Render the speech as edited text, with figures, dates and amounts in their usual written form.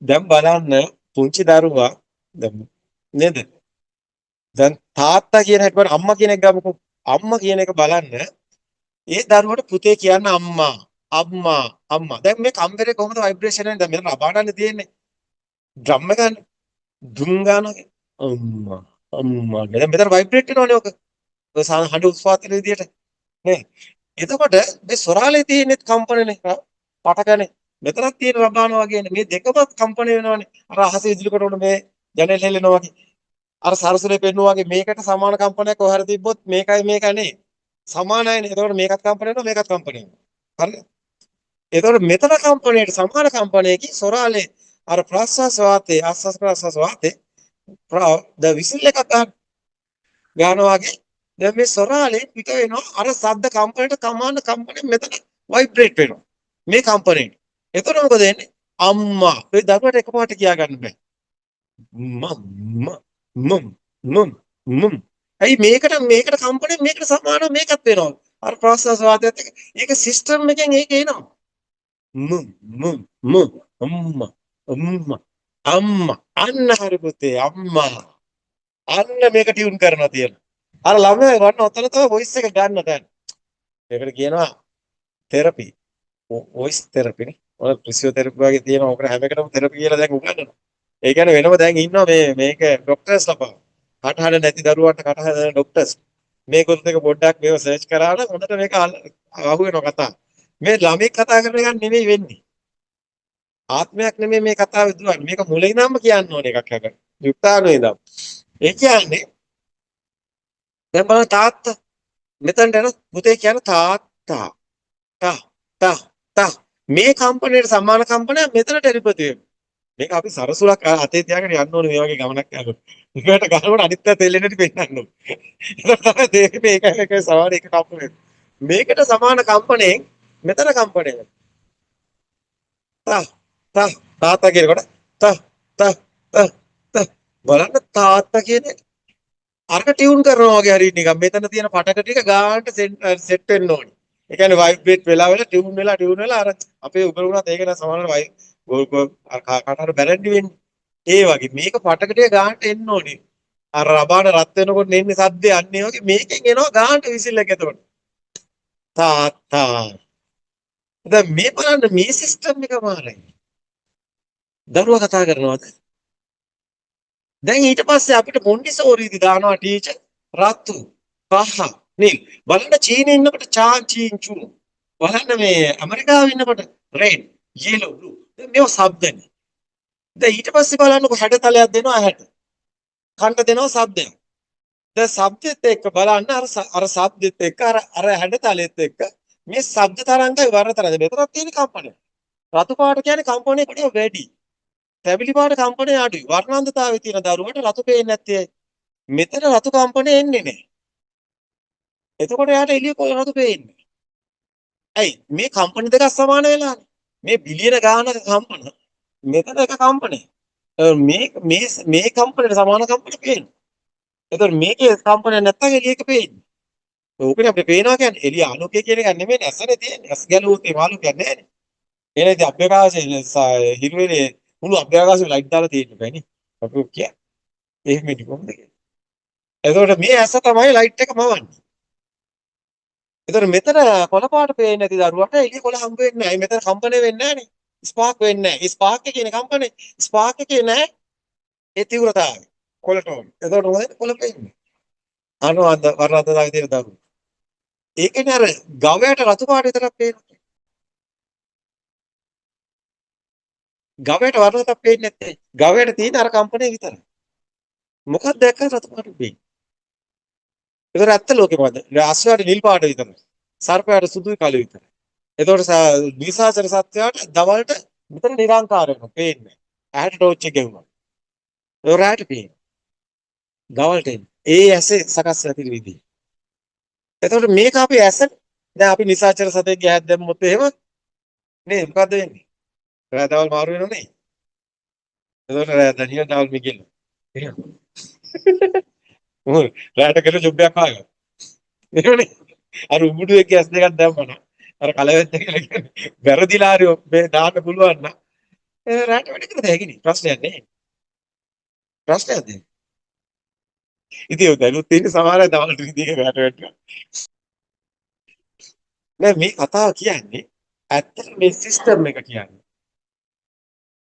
දැන් බලන්න පුංචි දරුවා දැන් නේද? දැන් තාත්තා කියන හැට බලන්න අම්මා කියන එක ගමුකෝ. අම්මා කියන එක බලන්න ඒ දරුවට පුතේ කියන්න අම්මා අම්මා අම්මා. දැන් මේ කම්බරේ කොහොමද ভাইබ්‍රේෂන් එන්නේ? දැන් මෙතන අබාඩන්නේ තියෙන්නේ. ඩ්‍රම් එක ගන්න. දුම් ගන්නවා. අම්මා අම්මා. දැන් මෙතන ভাইබ්‍රේට් වෙනවනේ ඔක. ඔය හඬ උත්පාද වෙන විදියට. නේ. එතකොට මේ සොරාලේ තියෙන කම්පනනේ පටකනේ. මෙතනක් තියෙන රබාන වගේනේ. මේ දෙකම කම්පන වෙනවනේ. අර අහසේ ඉදිරි කොට මේ ජනෙල් හෙලෙනවා වගේ. අර සරසුලේ පෙන්නුවා වගේ මේකට සමාන කම්පනයක් කොහර තිබ්බොත් මේකයි මේකනේ. සමානයිනේ. එතකොට මේකත් කම්පන වෙනවා මේකත් කම්පන වෙනවා. හරිද? එතකොට මෙතන කම්පණයට සමාන කම්පණයකින් සොරාලේ අර ප්‍රාශ්වාස වාතයේ ආශ්වාස ප්‍රාශ්වාස වාතයේ ද විසිල් එකක් ගන්නවා වගේ දැන් මේ සොරාලේ පිට වෙනවා අර ශබ්ද කම්පණයට කමාන කම්පණය මෙතන ভাইබ්‍රේට් වෙනවා මේ කම්පණයට. එතකොට මොකද වෙන්නේ? අම්මා ඒ දරුවට එකපාරට කියා ගන්න බෑ. මම් මම් මම් මම් ඇයි මේකට කම්පණය මේකට සමානව මේකත් වෙනවා. අර ප්‍රාශ්වාස වාතයත් එක්ක ඒක සිස්ටම් එකෙන් ඒක එනවා. මම් මම් මම් අම්මා අම්මා අම්මා අන්න හරි පුතේ අම්මා අන්න මේක ටියුන් කරනවා තියෙන. අර ළමයා වන්න ඔතන තමයි වොයිස් එක ගන්න දැන්. ඒකට කියනවා තෙරපි. වොයිස් තෙරපි නේ. ඔය ෆිසියෝതെරපි වගේ තියෙනවා. ඔකට හැම එකටම තෙරපි කියලා දැන් උගන්වනවා. ඒ කියන්නේ වෙනම දැන් ඉන්නවා මේක ડોක්ටර්ස් ලපා. කටහඬ නැති දරුවන්ට කටහඬ දෙන ડોක්ටර්ස්. මේකොත් එක පොඩ්ඩක් මේව සර්ච් කරා නම් හොඳට මේක අහු වෙනවා කතා. මේ ළමෙක් කතා කරන එකක් නෙමෙයි වෙන්නේ. ආත්මයක් නෙමෙයි මේ කතාවේ දුවන්නේ. මේක මුලින් ඉඳන්ම කියන්න ඕන එකක් හැබැයි. යුක්තාණුවේ ඉඳන්. ඒ කියන්නේ දැන් බලන්න තාත්තා මෙතනට යන පුතේ කියන තාත්තා තා තා තා මේ කම්පණයට සමාන කම්පනයක් මෙතනට එරිපති වෙනවා. මේක අපි සරසුලක් අතේ තියාගෙන යන්න ඕනේ මේ වගේ ගමනක් යනකොට. ඒකට ගහනකොට අනිත් පැත්ත එල්ලෙන්නට පෙන්නන්න ඕනේ. ඒක තමයි තේරෙන්නේ මේක සමාන එක කම්පණයක්. මේකට සමාන කම්පණයෙන් මෙතන කම්පණය තා තා තාත්තා කියනකොට තා තා තා තා බලන්න තාත්තා කියන්නේ අරක ටියුන් කරනවා වගේ හරිය නිකන් මෙතන තියෙන පටක ටික ගානට සෙට් වෙන්න ඕනේ. ඒ කියන්නේ ভাইබ්‍රේට් වෙලා ටියුන් වෙලා අර අපේ උගලුණත් ඒක නෑ සමානව අර කටහඬ බැලන්ඩි වෙන්නේ. ඒ වගේ මේක පටක ටික ගානට එන්න ඕනේ. අර රබාන රත් වෙනකොට එන්නේ සද්දේ අන්නේ වගේ මේකෙන් එනවා ගානට විසිල් එක එතකොට. තාත්තා. දැන් මේ බලන්න මේ සිස්ටම් එක මාරයි. දරුවා කතා කරනවාද? දැන් ඊට පස්සේ අපිට මොන්ටිසෝරිදි දානවා ටීචර් රතු පහ නිල් බලන්න චීනේ ඉන්නකොට චා චීන් චූ බලන්න මේ ඇමරිකාවේ ඉන්නකොට රෙඩ් yellow blue දැන් මේව શબ્දනේ දැන් ඊට පස්සේ බලන්නකො හැඩතලයක් දෙනවා ඇහැට කන්ට දෙනවා શબ્දයක් දැන් શબ્දෙත් එක්ක බලන්න අර શબ્දෙත් එක්ක අර හැඩතලෙත් එක්ක මේ શબ્ද තරංගයි වර්ණ තරංගයි මෙතනක් තියෙන කම්පණය රතු පාට කියන්නේ කම්පණය කොට වැඩි තැඹිලි පාට කම්පණය අඩුයි. වර්ණාන්තතාවයේ තියෙන දරුවට රතු පේන්නේ නැත්තේ ඇයි? මෙතන රතු කම්පණය එන්නේ නැහැ. එතකොට යාට එළිය කොයි රතු පේන්නේ? ඇයි? මේ කම්පණ දෙකක් සමාන වෙලානේ. මේ බිලියන ගානක කම්පන. මෙතන එක කම්පණය. මේ කම්පණයට සමාන කම්පණ පේනවා. එතකොට මේකේ කම්පණය නැත්තම් එළියක පේන්නේ. ඕකනේ අපිට පේනවා කියන්නේ එළිය ආලෝකය කියන එක නෙමෙයි ඇසනේ තියෙන්නේ. ඇස් ගැලුවොත් ඒ ආලෝකයක් නැහැ නේ. එහෙනම් ඉතින් අභ්‍යවකාශයේ හිරුවේ මුළු අභ්‍යවකාශෙම ලයිට් දාලා තියෙන්න බෑනේ. අපි කියන්නේ. එහෙම නෙවෙයි කොහොමද කියන්නේ? එතකොට මේ ඇස තමයි ලයිට් එක මවන්නේ. එතකොට මෙතන කොළ පාට පේන්නේ නැති දරුවට එළිය කොළ හම්බ වෙන්නේ නැහැ. මෙතන කම්පණය වෙන්නේ නැහනේ. ස්පාර්ක් වෙන්නේ නැහැ. ඒ ස්පාර්ක් එකේ කියන කම්පණය ස්පාර්ක් එකේ නැහැ ඒ තීව්‍රතාවය. කොළ ටෝන්. එතකොට මොකද කොළ පේන්නේ? අනුවන්ත වර්ණාන්තතාවයේ තියෙන දරුවෝ. ඒකනේ අර ගවයට රතු පාට විතරක් පේන්නේ. ගවයට වර්ණාන්තතාවක් පේන්නේ නැත්තේ. ගවයට තියෙන අර කම්පණය විතරයි. මොකක්ද දැක්කම රතු පාට පේන්නේ. ඒතර ඇත්ත ලෝකෙ මොකද? අශ්වයාට නිල් පාට විතරයි. සර්පයාට සුදුයි කළු විතරයි. එතකොට නිසාචර සත්වයාට දවල්ට මෙතන නිරංකාර වෙනවා. පේන්නේ. ඇහැට ටෝච් එක ගෙවුවා. ඒ රාට පේන්නේ. දවල්ට එන්නේ. ඒ ඇසේ සකස් වෙන විදිහ. එතකොට මේක අපි ඇස දැන් අපි නිසාචර සතෙක්ගේ ඇහක් දැම්මොත් එහෙම නේ මොකද්ද වෙන්නේ? රෑ දවල් මාරු වෙනවනේ. එතකොට රෑ දනිය දවල් මිගෙල. එහෙම. මොකද රාට කරන ජොබ්යක් ආවා. එහෙමනේ. අර උඹුඩුවේ ඇස් දෙකක් දැම්මම අර කලවැද්ද කියලා කියන්නේ වැරදිලා හරි මේ දාන්න පුළුවන් නම් රාට වැඩ කරද හැකිනේ ප්‍රශ්නයක් නැහැ. ප්‍රශ්නයක්ද? ඉතින් ඔය දැනුත් තියෙන සමහර අය දවල්ට ඉඳි රාට වැඩ. නෑ මේ කතාව කියන්නේ ඇත්තට මේ සිස්ටම් එක කියන්නේ.